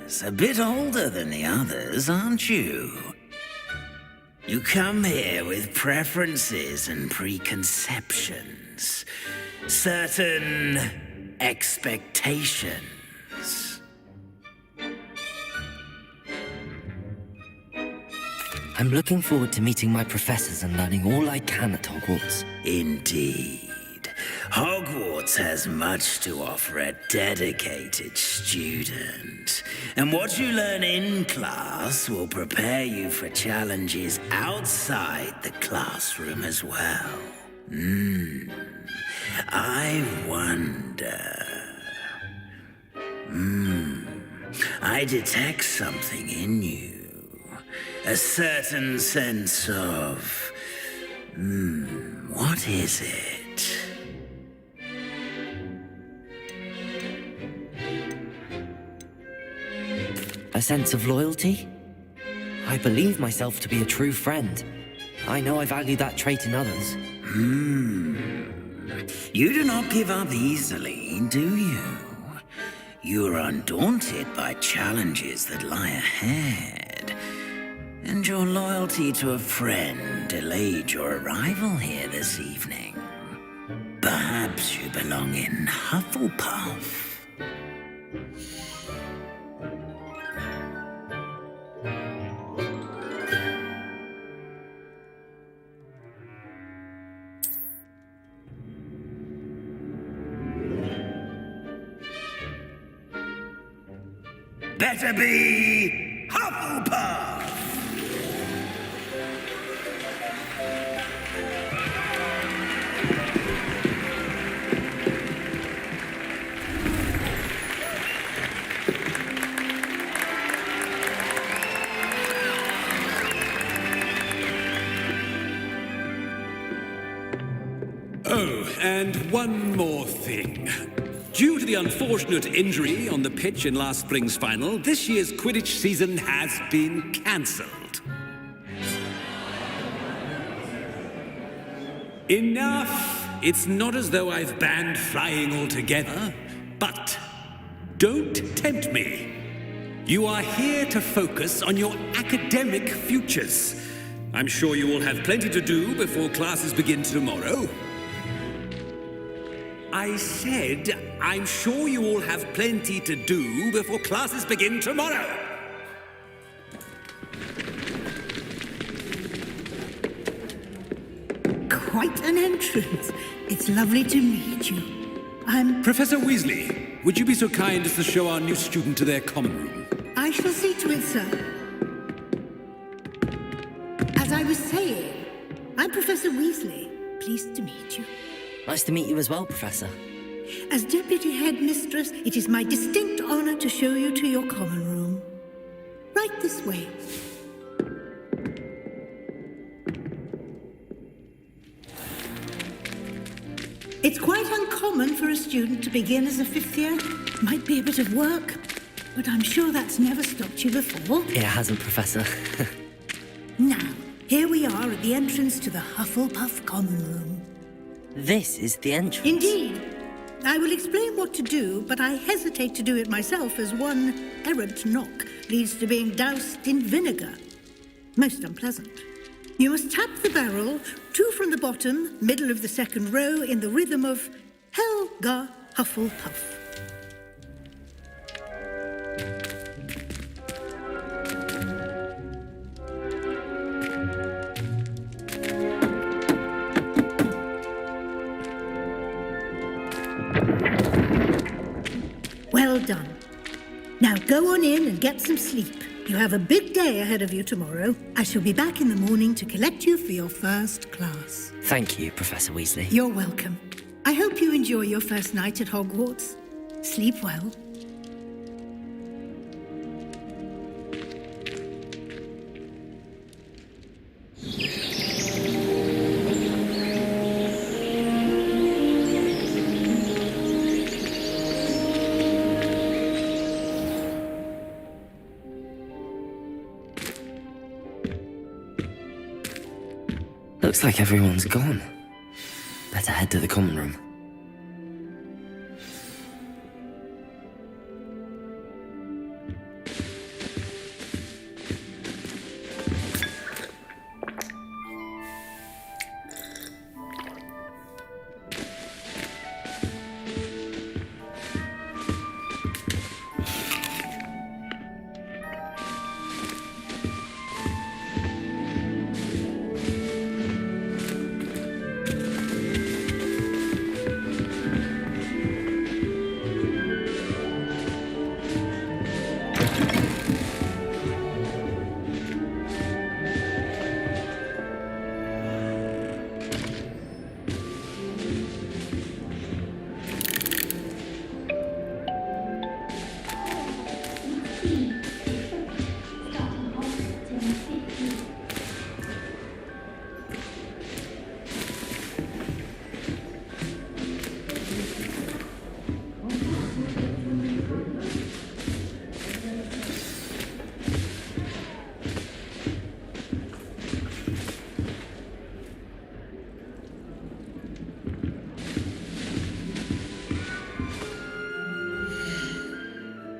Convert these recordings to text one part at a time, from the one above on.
Yes, a bit older than the others, aren't you? You come here with preferences and preconceptions. Certain expectations. I'm looking forward to meeting my professors and learning all I can at Hogwarts. Indeed. Hogwarts has much to offer a dedicated student. And what you learn in class will prepare you for challenges outside the classroom as well. I wonder... I detect something in you. A certain sense of... what is it? A sense of loyalty? I believe myself to be a true friend. I know I value that trait in others. You do not give up easily, do you? You are undaunted by challenges that lie ahead. And your loyalty to a friend delayed your arrival here this evening. Perhaps you belong in Hufflepuff. Better be Hufflepuff! Oh, and one more thing. Due to the unfortunate injury on the pitch in last spring's final, this year's Quidditch season has been cancelled. Enough! It's not as though I've banned flying altogether, but don't tempt me. You are here to focus on your academic futures. I'm sure you will have plenty to do before classes begin tomorrow. I said, I'm sure you all have plenty to do before classes begin tomorrow. Quite an entrance. It's lovely to meet you. I'm... Professor Weasley, would you be so kind as to show our new student to their common room? I shall see to it, sir. As I was saying, I'm Professor Weasley. Pleased to meet you. Nice to meet you as well, Professor. As Deputy Headmistress, it is my distinct honor to show you to your common room. Right this way. It's quite uncommon for a student to begin as a fifth year. Might be a bit of work, but I'm sure that's never stopped you before. It hasn't, Professor. Now, here we are at the entrance to the Hufflepuff common room. This is the entrance. Indeed. I will explain what to do, but I hesitate to do it myself as one errant knock leads to being doused in vinegar. Most unpleasant. You must tap the barrel, 2 from the bottom, middle of the second row, in the rhythm of Helga Hufflepuff. Well done. Now go on in and get some sleep. You have a big day ahead of you tomorrow. I shall be back in the morning to collect you for your first class. Thank you, Professor Weasley. You're welcome. I hope you enjoy your first night at Hogwarts. Sleep well. Looks like everyone's gone. Better head to the common room.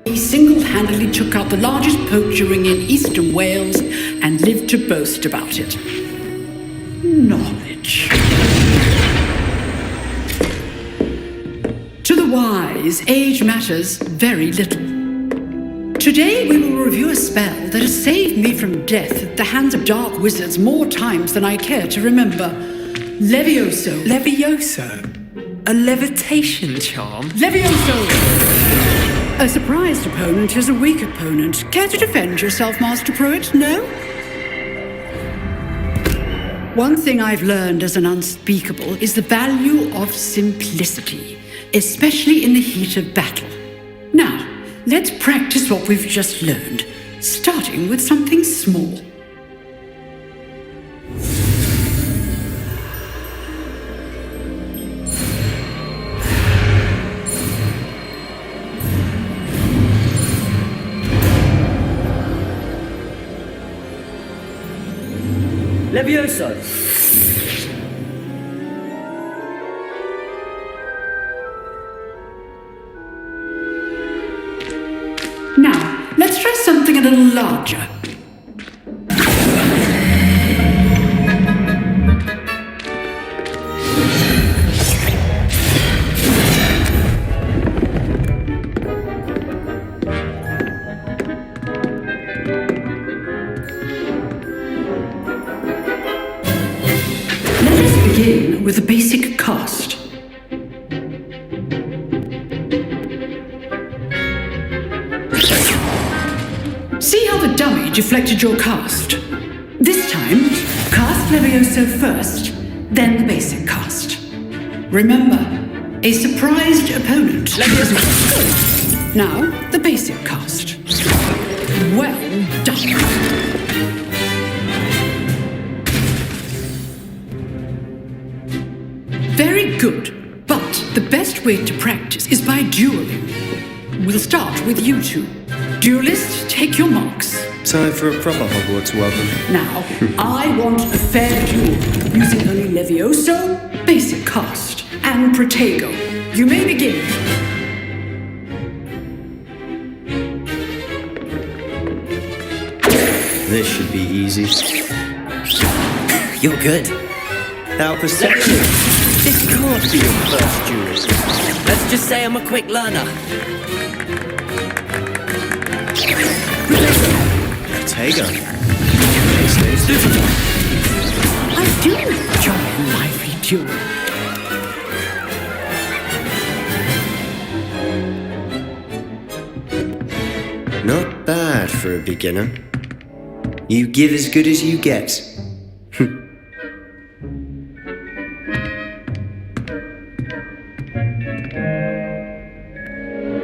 He single-handedly took out the largest poacher ring in eastern Wales and lived to boast about it. Knowledge. To the wise, age matters very little. Today we will review a spell that has saved me from death at the hands of dark wizards more times than I care to remember. Levioso. Levioso? A levitation charm? Levioso! A surprised opponent is a weak opponent. Care to defend yourself, Master Pruitt? No? One thing I've learned as an unspeakable is the value of simplicity, especially in the heat of battle. Now, let's practice what we've just learned, starting with something small. Levioso! Now, let's try something a little larger. Begin with a basic cast. See how the dummy deflected your cast? This time, cast Levioso first, then the basic cast. Remember, a surprised opponent. Levioso. Now, the basic cast. Well done. Very good, but the best way to practice is by dueling. We'll start with you two. Duelist, take your marks. Time for a proper Hogwarts welcome. Now, I want a fair duel, using only Levioso, basic cast, and Protego. You may begin. This should be easy. You're good. Now, perception. This can't be your first duel. Let's just say I'm a quick learner. Protego. I do enjoy a lively duel. Not bad for a beginner. You give as good as you get.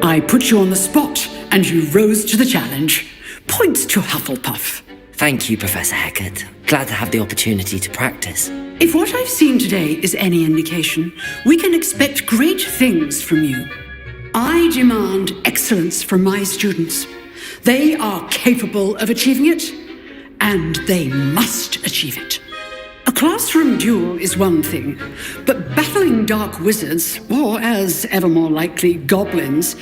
I put you on the spot, and you rose to the challenge. Points to Hufflepuff. Thank you, Professor Hecat. Glad to have the opportunity to practice. If what I've seen today is any indication, we can expect great things from you. I demand excellence from my students. They are capable of achieving it, and they must achieve it. A classroom duel is one thing, but battling dark wizards, or as ever more likely, goblins,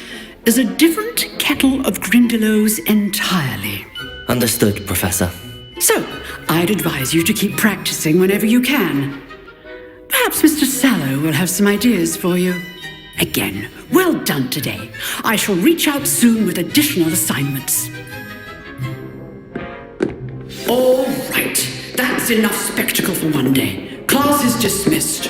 is a different kettle of Grindylows entirely. Understood, Professor. So, I'd advise you to keep practicing whenever you can. Perhaps Mr. Sallow will have some ideas for you. Again, well done today. I shall reach out soon with additional assignments. All right, that's enough spectacle for one day. Class is dismissed.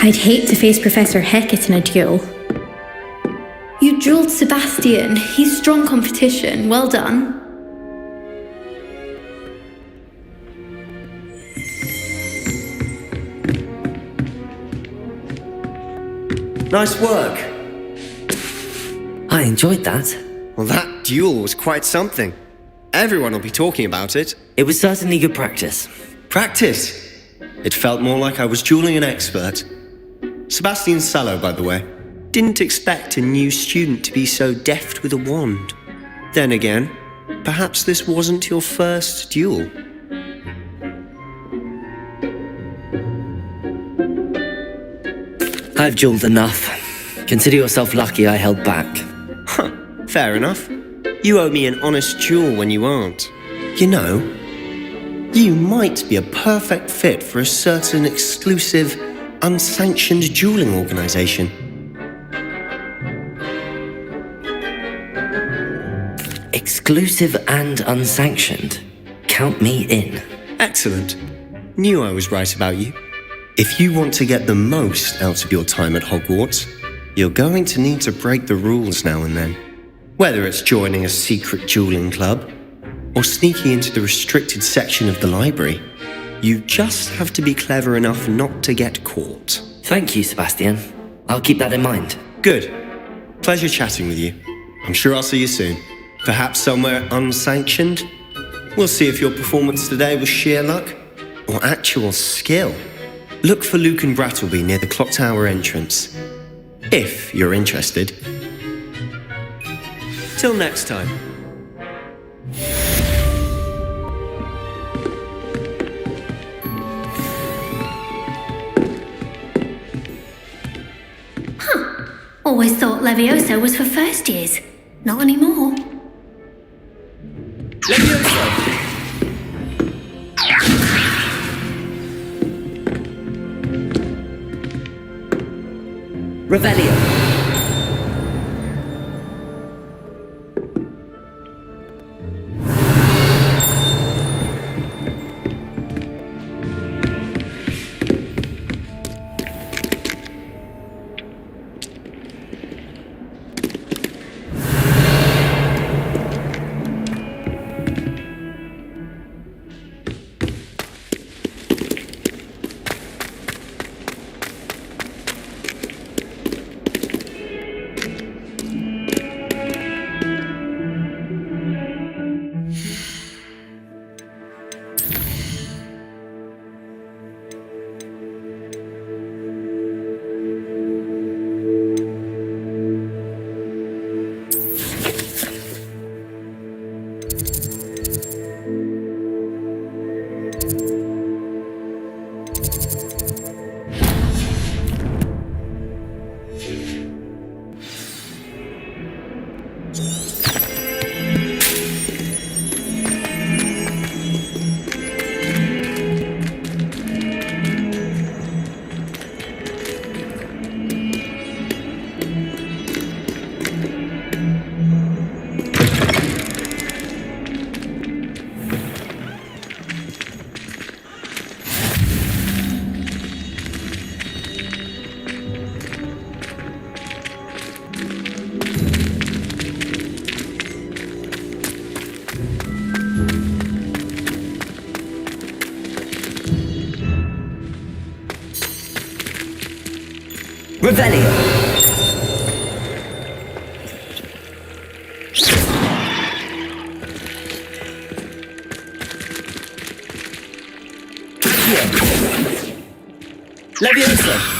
I'd hate to face Professor Hecat in a duel. You dueled Sebastian. He's strong competition. Well done. Nice work. I enjoyed that. Well, that duel was quite something. Everyone will be talking about it. It was certainly good practice. Practice? It felt more like I was dueling an expert. Sebastian Sallow, by the way. Didn't expect a new student to be so deft with a wand. Then again, perhaps this wasn't your first duel. I've dueled enough. Consider yourself lucky I held back. Huh, fair enough. You owe me an honest duel when you aren't. You know, you might be a perfect fit for a certain exclusive, unsanctioned dueling organization. Exclusive and unsanctioned. Count me in. Excellent. Knew I was right about you. If you want to get the most out of your time at Hogwarts, you're going to need to break the rules now and then. Whether it's joining a secret dueling club, or sneaking into the restricted section of the library, you just have to be clever enough not to get caught. Thank you, Sebastian. I'll keep that in mind. Good. Pleasure chatting with you. I'm sure I'll see you soon. Perhaps somewhere unsanctioned? We'll see if your performance today was sheer luck or actual skill. Look for Luke and Brattleby near the clock tower entrance, if you're interested. Till next time. Always thought Leviosa was for first years. Not anymore. Revelio. Revelio. Leviosa.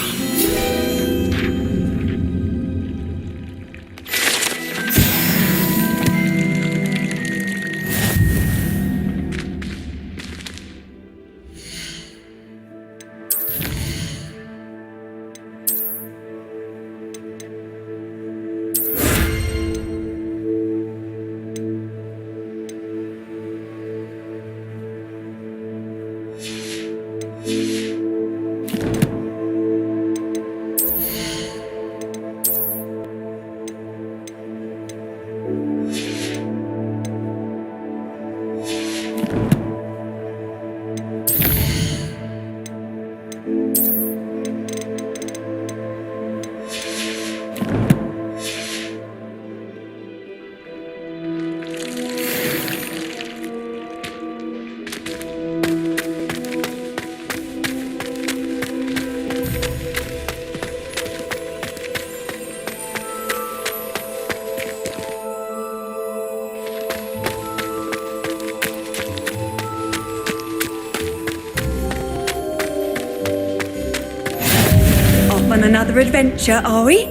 another adventure, are we?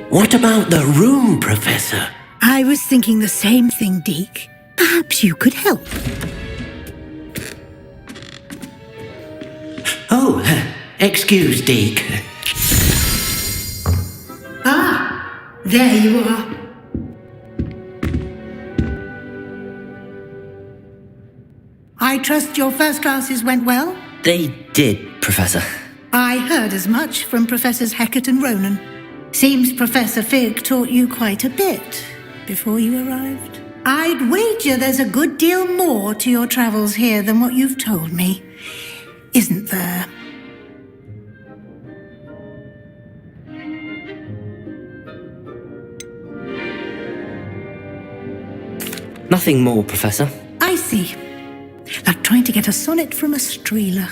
What about the room, Professor? I was thinking the same thing, Deke. Perhaps you could help. Oh, excuse, Deke. Ah, there you are. I trust your first classes went well? They did, Professor. I heard as much from Professors Hecat and Ronan. Seems Professor Fig taught you quite a bit before you arrived. I'd wager there's a good deal more to your travels here than what you've told me, isn't there? Nothing more, Professor. I see. Like trying to get a sonnet from a streeler.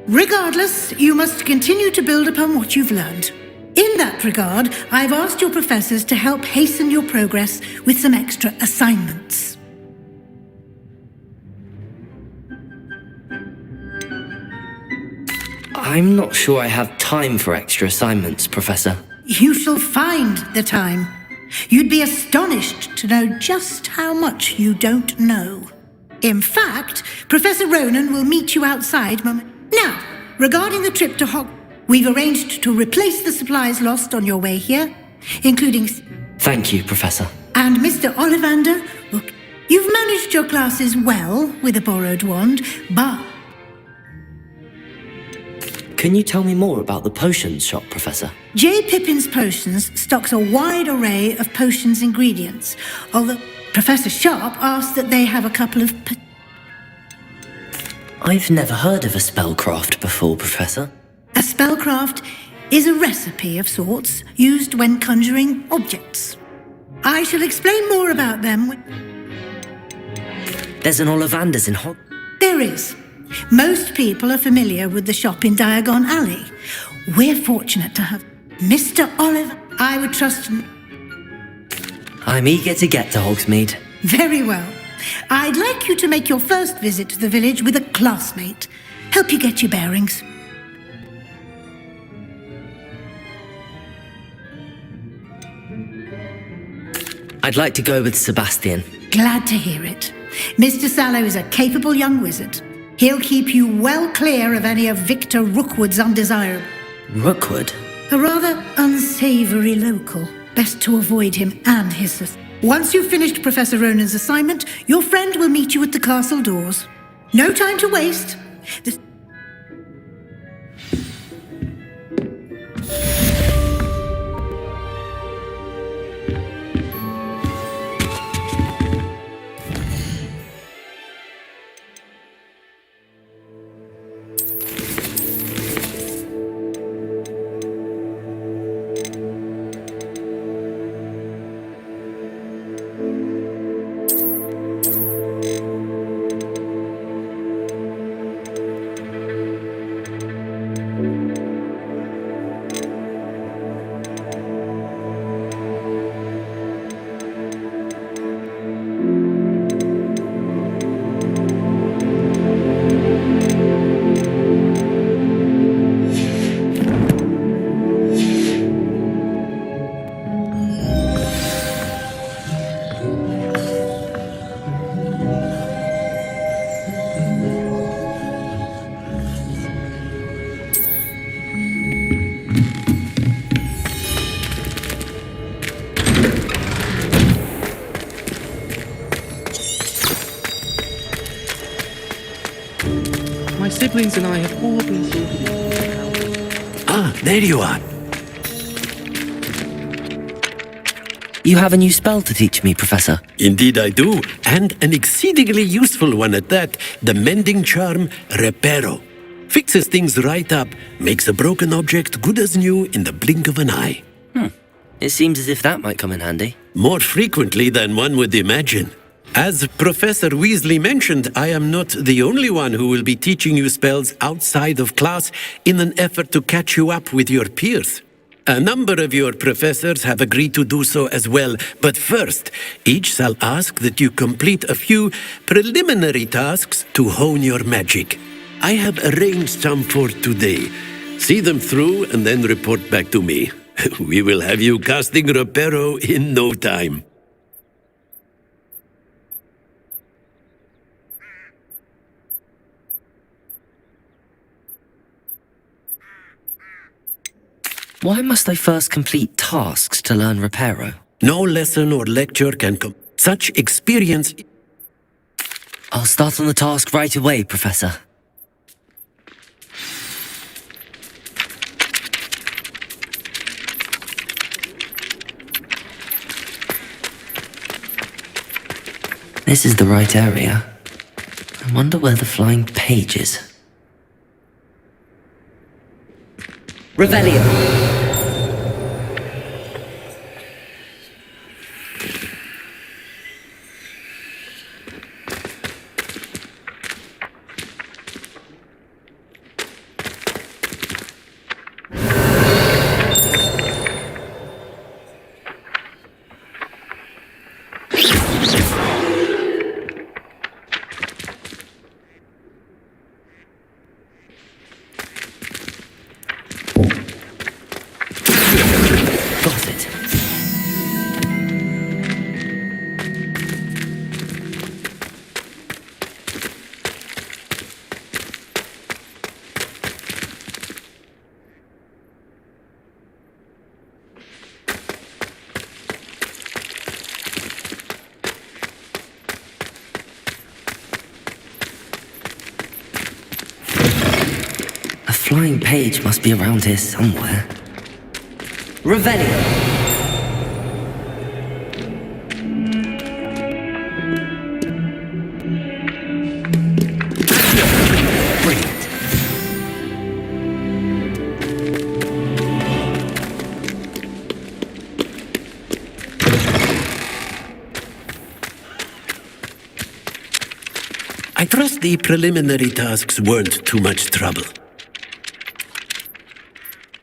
Regardless, you must continue to build upon what you've learned. In that regard, I've asked your professors to help hasten your progress with some extra assignments. I'm not sure I have time for extra assignments, Professor. You shall find the time. You'd be astonished to know just how much you don't know. In fact, Professor Ronan will meet you outside Now, regarding the trip to Hogwarts, we've arranged to replace the supplies lost on your way here, including... Thank you, Professor. And Mr. Ollivander, look, you've managed your classes well with a borrowed wand, but... Can you tell me more about the potions shop, Professor? J. Pippin's Potions stocks a wide array of potions ingredients, although Professor Sharp asked that they have a couple of... I've never heard of a spellcraft before, Professor. A spellcraft is a recipe of sorts used when conjuring objects. I shall explain more about them when... There's an Ollivander's in There is. Most people are familiar with the shop in Diagon Alley. We're fortunate to have Mr. Oliver. I would trust... I'm eager to get to Hogsmeade. Very well. I'd like you to make your first visit to the village with a classmate. Help you get your bearings. I'd like to go with Sebastian. Glad to hear it. Mr. Sallow is a capable young wizard. He'll keep you well clear of any of Victor Rookwood's undesirable... Rookwood? A rather unsavory local. Best to avoid him and his... Once you've finished Professor Ronan's assignment, your friend will meet you at the castle doors. No time to waste. My siblings and I have all been... Ah, there you are. You have a new spell to teach me, Professor. Indeed I do, and an exceedingly useful one at that. The mending charm, Reparo. Fixes things right up, makes a broken object good as new in the blink of an eye. It seems as if that might come in handy. More frequently than one would imagine. As Professor Weasley mentioned, I am not the only one who will be teaching you spells outside of class in an effort to catch you up with your peers. A number of your professors have agreed to do so as well, but first, each shall ask that you complete a few preliminary tasks to hone your magic. I have arranged some for today. See them through and then report back to me. We will have you casting Reparo in no time. Why must I first complete tasks to learn Reparo? No lesson or lecture can such experience. I'll start on the task right away, Professor. This is the right area. I wonder where the flying page is. Revelio! Got it. A flying page must be around here somewhere. Revelio! Brilliant. I trust the preliminary tasks weren't too much trouble.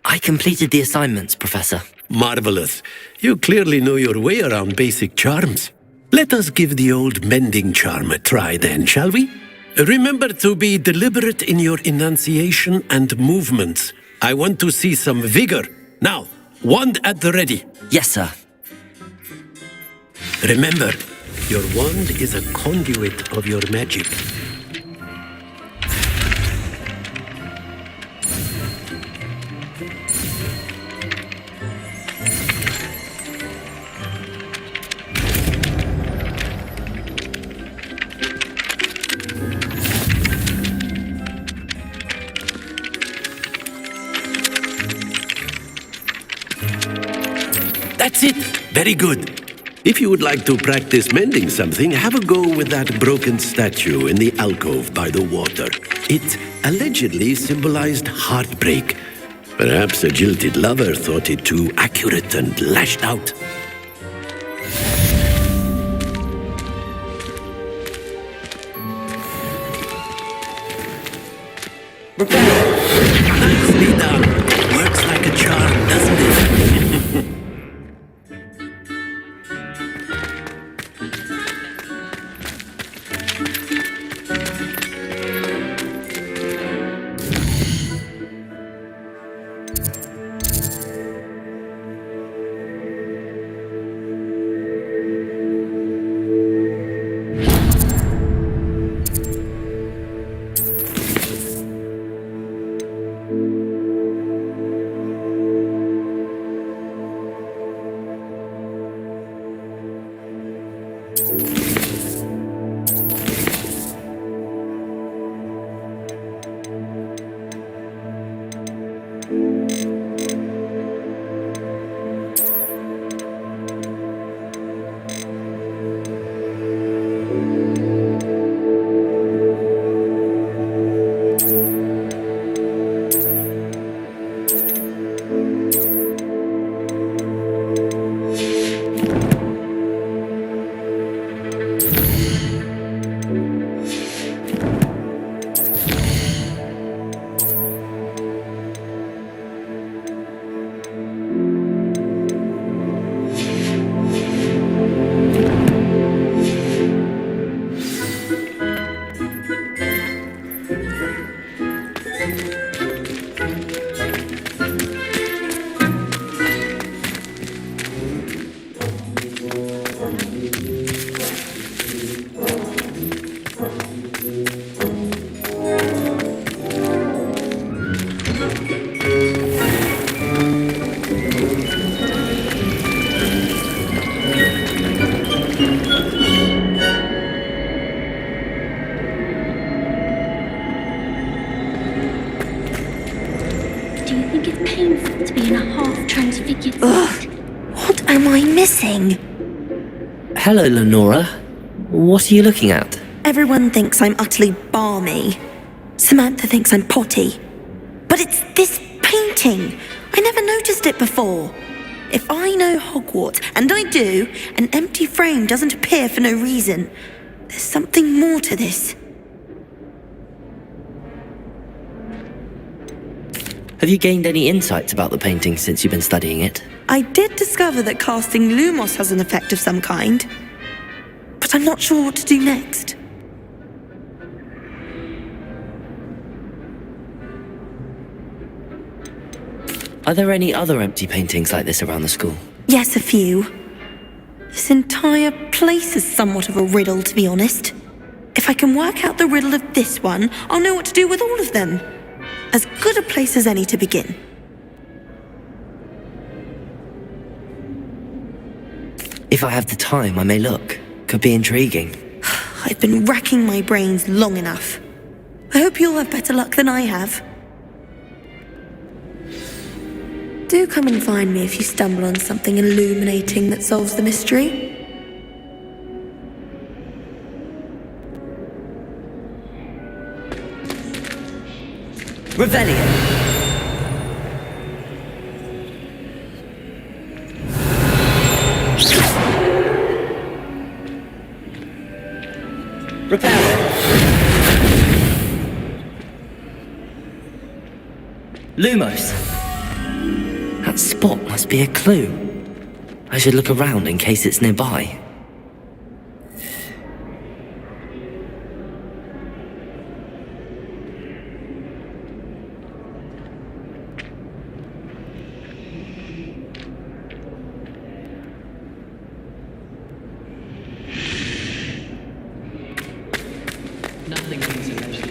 I completed the assignments, Professor. Marvelous. You clearly know your way around basic charms. Let us give the old mending charm a try then, shall we? Remember to be deliberate in your enunciation and movements. I want to see some vigor. Now, wand at the ready. Yes, sir. Remember, your wand is a conduit of your magic. That's it! Very good. If you would like to practice mending something, have a go with that broken statue in the alcove by the water. It allegedly symbolized heartbreak. Perhaps a jilted lover thought it too accurate and lashed out. Nicely done. Works like a charm, doesn't it? painful to be in a half-transfigured state. Ugh! What am I missing? Hello, Lenora. What are you looking at? Everyone thinks I'm utterly balmy. Samantha thinks I'm potty. But it's this painting! I never noticed it before. If I know Hogwarts, and I do, an empty frame doesn't appear for no reason. There's something more to this. Have you gained any insights about the painting since you've been studying it? I did discover that casting Lumos has an effect of some kind, but I'm not sure what to do next. Are there any other empty paintings like this around the school? Yes, a few. This entire place is somewhat of a riddle, to be honest. If I can work out the riddle of this one, I'll know what to do with all of them. As good a place as any to begin. If I have the time, I may look. Could be intriguing. I've been racking my brains long enough. I hope you'll have better luck than I have. Do come and find me if you stumble on something illuminating that solves the mystery. Revelio! Reparo! Lumos! That spot must be a clue. I should look around in case it's nearby. Nothing consolation.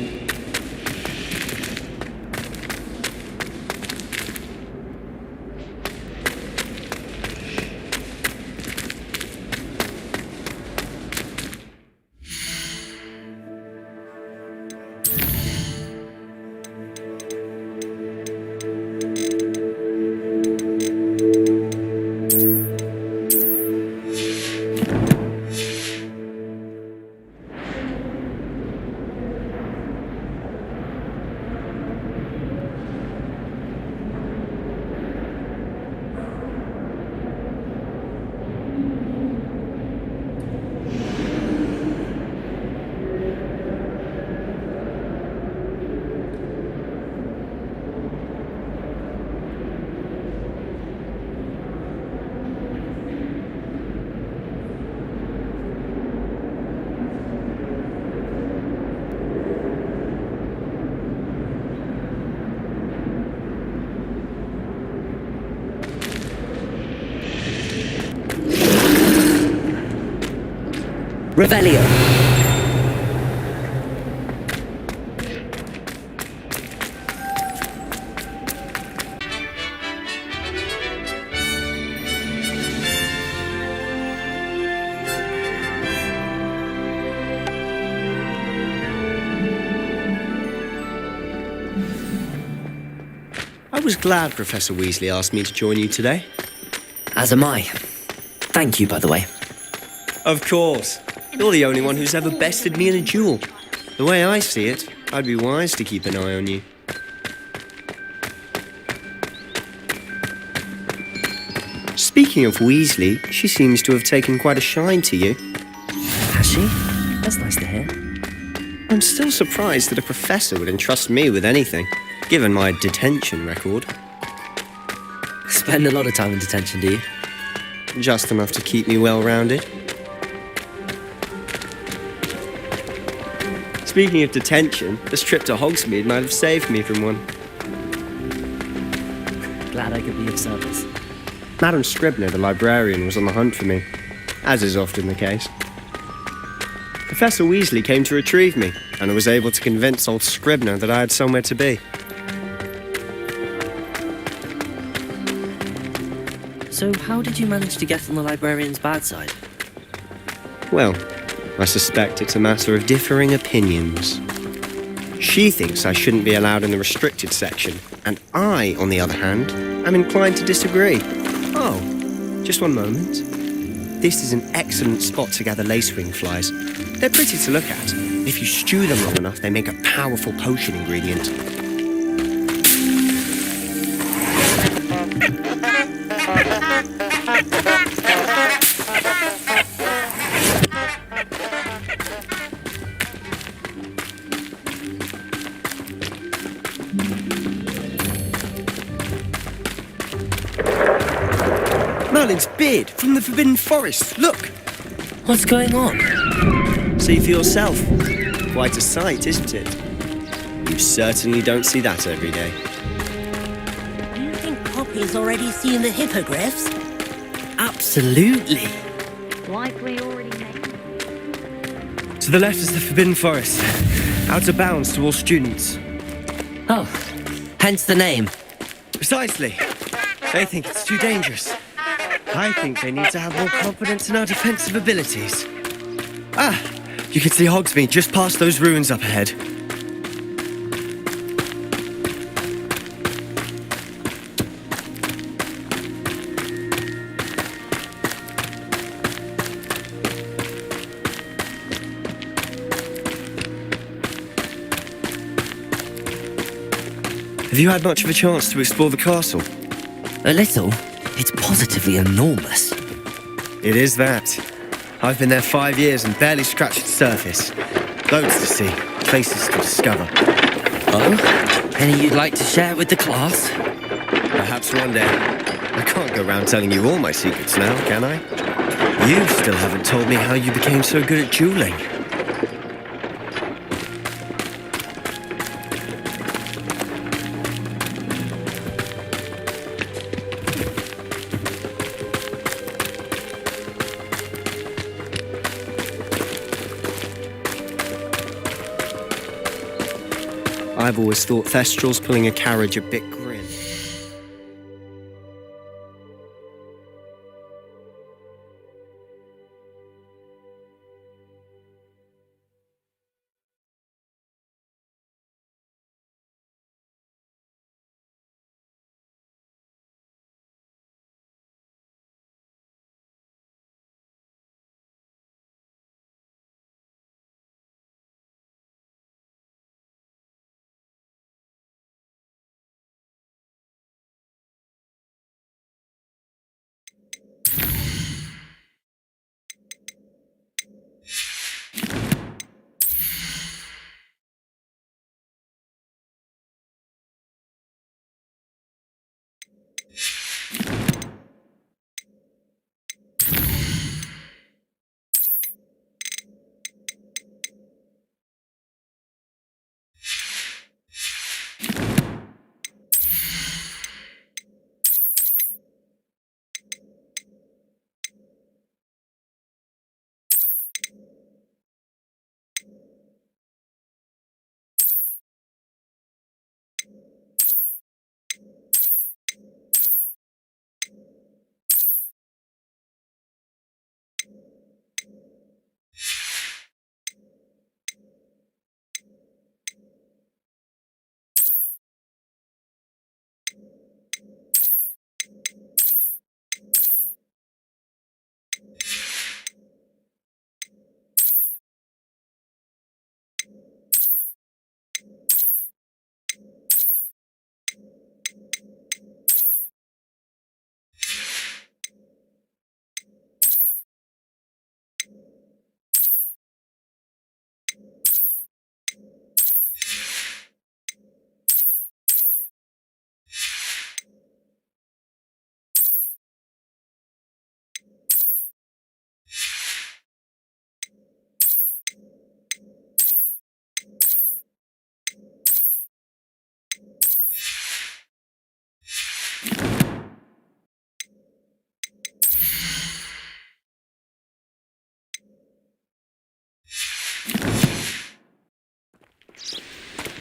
Revelio! I was glad Professor Weasley asked me to join you today. As am I. Thank you, by the way. Of course. You're the only one who's ever bested me in a duel. The way I see it, I'd be wise to keep an eye on you. Speaking of Weasley, she seems to have taken quite a shine to you. Has she? That's nice to hear. I'm still surprised that a professor would entrust me with anything, given my detention record. Spend a lot of time in detention, do you? Just enough to keep me well-rounded. Speaking of detention, this trip to Hogsmeade might have saved me from one. Glad I could be of service. Madam Scribner, the librarian, was on the hunt for me, as is often the case. Professor Weasley came to retrieve me, and I was able to convince old Scribner that I had somewhere to be. So how did you manage to get on the librarian's bad side? Well, I suspect it's a matter of differing opinions. She thinks I shouldn't be allowed in the restricted section, and I, on the other hand, am inclined to disagree. Oh, just one moment. This is an excellent spot to gather lacewing flies. They're pretty to look at. If you stew them long enough, they make a powerful potion ingredient. Merlin's beard from the Forbidden Forest. Look! What's going on? See for yourself. Quite a sight, isn't it? You certainly don't see that every day. Do you think Poppy's already seen the hippogriffs? Absolutely. Like we already made. To the left is the Forbidden Forest. Out of bounds to all students. Oh, hence the name. Precisely. They think it's too dangerous. I think they need to have more confidence in our defensive abilities. Ah, you can see Hogsmeade just past those ruins up ahead. Have you had much of a chance to explore the castle? A little. It's positively enormous. It is that. I've been there 5 years and barely scratched the surface. Loads to see, places to discover. Oh? Any you'd like to share with the class? Perhaps one day. I can't go around telling you all my secrets now, can I? You still haven't told me how you became so good at dueling. I've always thought Thestral's pulling a carriage a bit grim.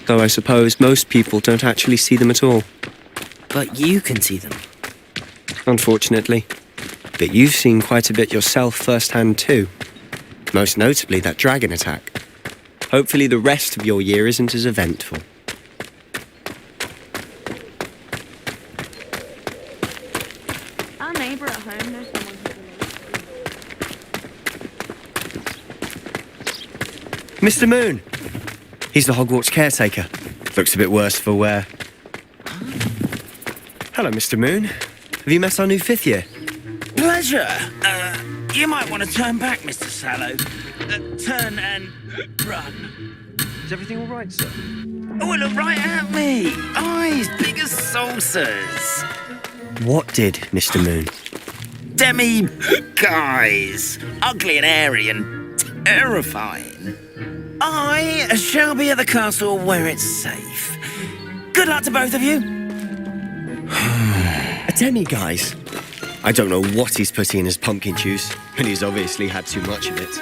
Though I suppose most people don't actually see them at all. But you can see them. Unfortunately. But you've seen quite a bit yourself firsthand too. Most notably that dragon attack. Hopefully the rest of your year isn't as eventful. Our neighbour at home knows someone who's Mr. Moon! He's the Hogwarts caretaker. Looks a bit worse for wear. Hello, Mr. Moon. Have you met our new 5th year? Pleasure. You might want to turn back, Mr. Sallow. Turn and run. Is everything all right, sir? Oh, look right at me. Eyes big as saucers. What did, Mr. Moon? Guys. Ugly and hairy and terrifying. I shall be at the castle where it's safe. Good luck to both of you. A demi-guise? I don't know what he's putting in his pumpkin juice, and he's obviously had too much of it.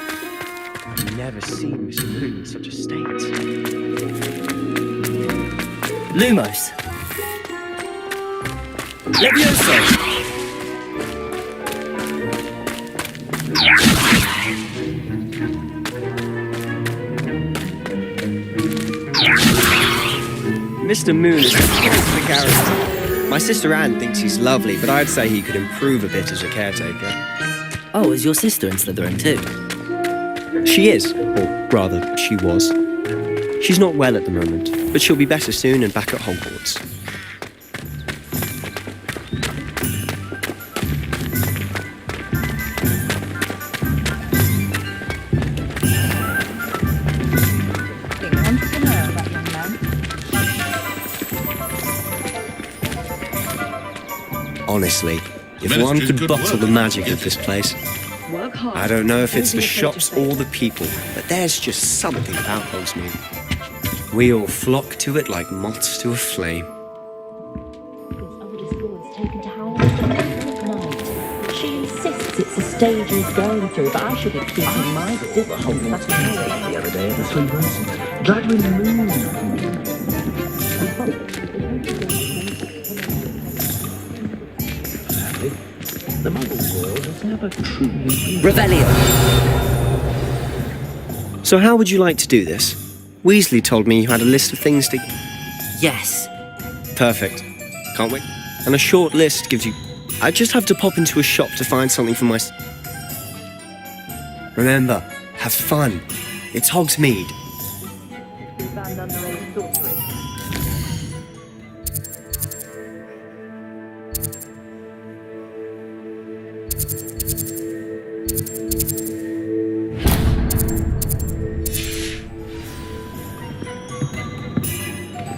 I've never seen Mr. Moon in such a state. Lumos. Levioso. Mr. Moon is a character. My sister Anne thinks he's lovely, but I'd say he could improve a bit as a caretaker. Oh, is your sister in Slytherin too? She is, or rather, she was. She's not well at the moment, but she'll be better soon and back at Hogwarts. Honestly, if one could bottle the magic of this place. I don't know if it's the shops or the people, but there's just something about Hogsmeade. We all flock to it like moths to a flame. She insists it's a stage he's going through, but I should be keeping my distance. The other day at the sleepers, dragged me in the moon. The Muggle world has never truly been... Revelio! So how would you like to do this? Weasley told me you had a list of things to... Yes. Perfect. Can't wait. And a short list gives you... I just have to pop into a shop to find something for my... Remember, have fun. It's Hogsmeade.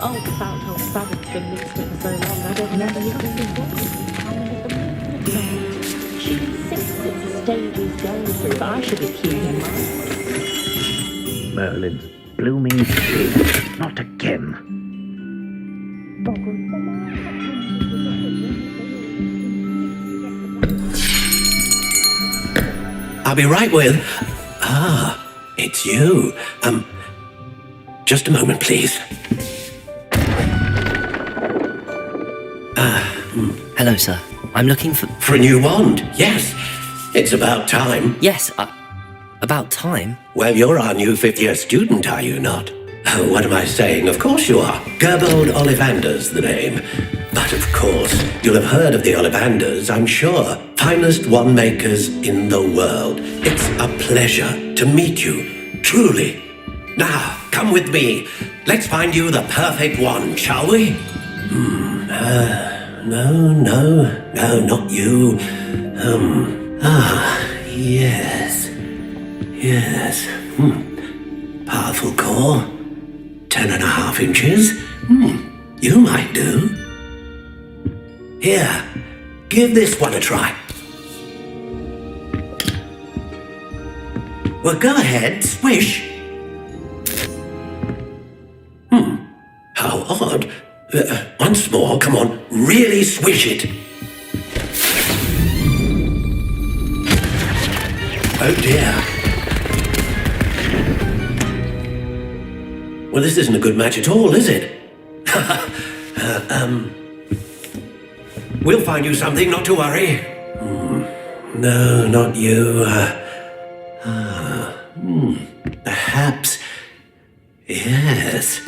Oh, about how Sabbath's been mixed up for so long, I don't remember you having before. She insists it's a stage he's going through, but I should be keeping mine. Merlin's blooming pig. Not again. I'll be right with... Ah, it's you. Just a moment, please. Hello, sir. I'm looking for... For a new wand, yes. It's about time. Yes, about time? Well, you're our new 5th year student, are you not? Oh, what am I saying? Of course you are. Gerbold Ollivander's the name. But of course, you'll have heard of the Ollivanders, I'm sure. Finest wand makers in the world. It's a pleasure to meet you, truly. Now, come with me. Let's find you the perfect wand, shall we? No, not you. Yes. Powerful core. 10.5 inches. You might do. Here, give this one a try. Well, go ahead, swish. How odd. Once more, come on, really swish it. Oh dear. Well, this isn't a good match at all, is it? We'll find you something, not to worry. No, not you. Perhaps Yes.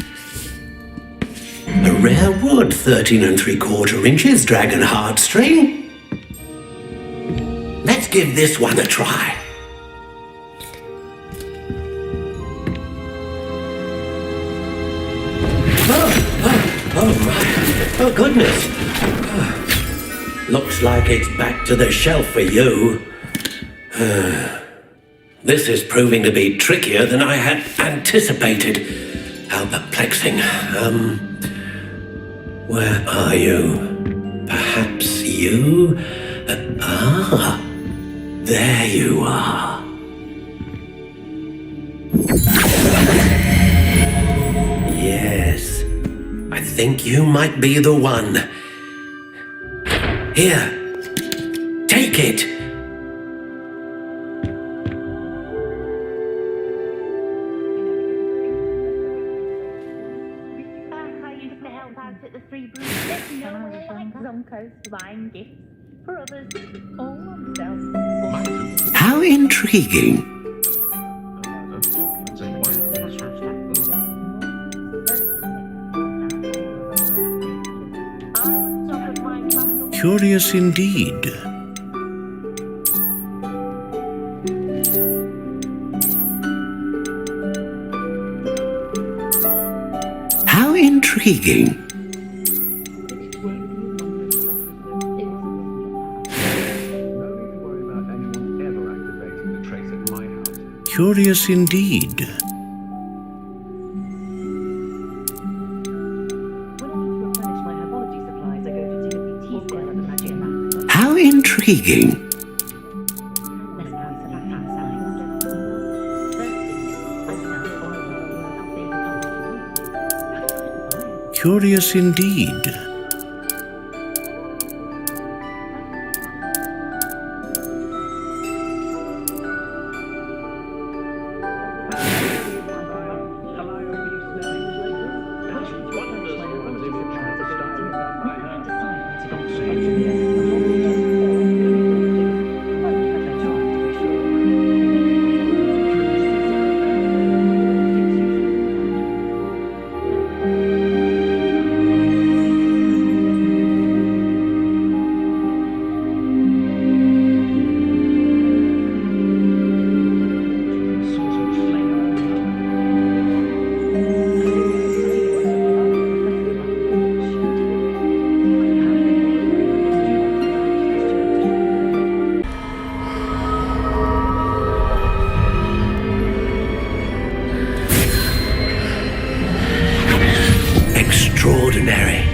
A rare wood, 13 3/4 inches, dragon heartstring. Let's give this one a try. Oh, right. Oh, goodness. Looks like it's back to the shelf for you. This is proving to be trickier than I had anticipated. How perplexing. Where are you? Perhaps you? There you are. Yes, I think you might be the one. Here, take it. I used to help out at the Three Brews. No one likes Zonko's buying gifts for others or oneself. How intriguing. Curious indeed. How intriguing. Curious indeed. How intriguing. Curious indeed. Extraordinary.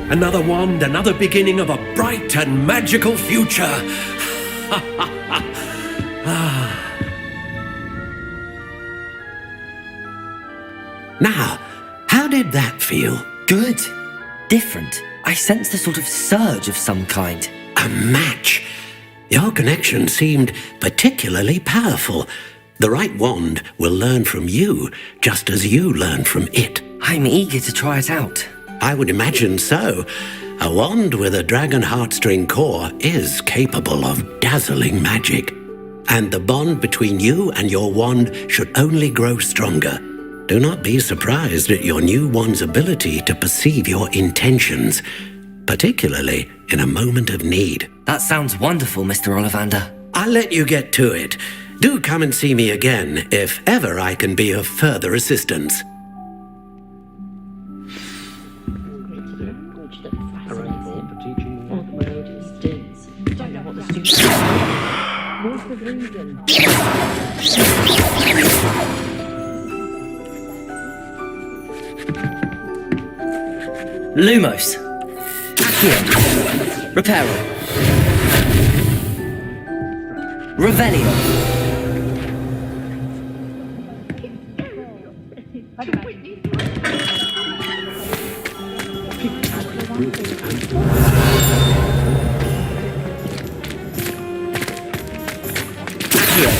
Another wand, another beginning of a bright and magical future. Now, how did that feel? Good. Different. I sensed a sort of surge of some kind. A match. Your connection seemed particularly powerful. The right wand will learn from you, just as you learn from it. I'm eager to try it out. I would imagine so. A wand with a dragon heartstring core is capable of dazzling magic. And the bond between you and your wand should only grow stronger. Do not be surprised at your new wand's ability to perceive your intentions, particularly in a moment of need. That sounds wonderful, Mr. Ollivander. I'll let you get to it. Do come and see me again if ever I can be of further assistance. Lumos. Accio. Reparo. Revelio. Accio.